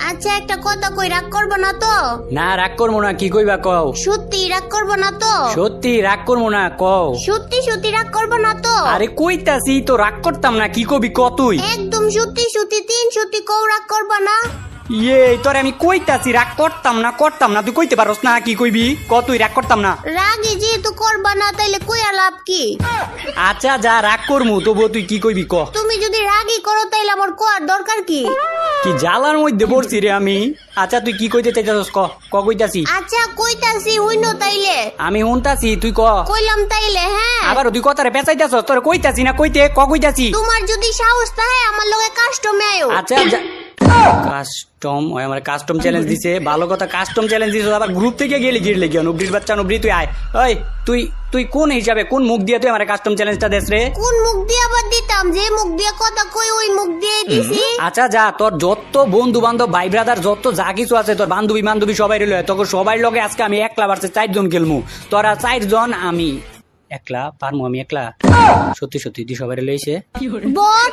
আচ্ছা একটা কথা কই, রাগ করবো না তো? না রাগ করবো না, কি কইবা কও। সত্যি রাগ করবো না তো? সত্যি রাগ করবো না, কও। সত্যি সত্যি রাগ করবো না তো? আরে কইতাছি তো রাগ করতাম না, কি কবি ক তুই। একদম সত্যি সত্যি 3 সত্যি কও, রাগ করবো না? ইয়ে তোরে আমি কইতাছি রাগ করতাম না, তুই কইতে পারস না, কি কইবি ক তুই। রাগ করতাম না। রাগে যেহেতু করবা না তাইলে কইয়া লাভ কি? আচ্ছা যা রাগ করমু, তবুও তুই কি কইবি ক। তুমি যদি রাগই করো তাইলে আমার কোয়ার দরকার কি? কি জ্বালার মধ্যে পড়ছি রে আমি। আচ্ছা তুই কি কইতে চাইতাছস ক, ক কইতাছি। আচ্ছা কইতাছি হইনো তাইলে। আমি শুনতাছি, তুই ক। কইলাম তাইলে হ্যাঁ। আবার তুই কথারে পেঁচাইতাছস, তোরে কইতাছি না কইতে, ক কইতাছি। তোমার যদি সাহস থাকে আমার লগে কাস্টমে আয়ো। আচ্ছা কাস্টম ওই আমার কাস্টম চ্যালেঞ্জ দিছে, ভালো কথা। কাস্টম চ্যালেঞ্জ দিছে, আবার গ্রুপ থেকে গেলি গিরলে গিয়া নুবরির বাচ্চা নুবরি তুই আয়। ওই তুই তুই কোন হিসাবে কোন মুখ দিয়ে তুই আমার কাস্টম চ্যালেঞ্জটা দেস রে? কোন মুখ দিয়ে আবার দিতাম? যে মুখ দিয়ে কথা কই ওই মুখ দিয়ে দিছি। আচ্ছা যা, তোর যত বন্ধু বান্ধব ভাই ব্রাদার যত যা কিছু আছে, তোর বান্ধবী সবাই রইল, তোকে সবাই লগে আজকে আমি একলা ভার্সেস 4 জন খেলমু। তোরা 4 জন, আমি একলা পারমু, আমি একলা। সত্যি সত্যি তুই সবাই লইছে বল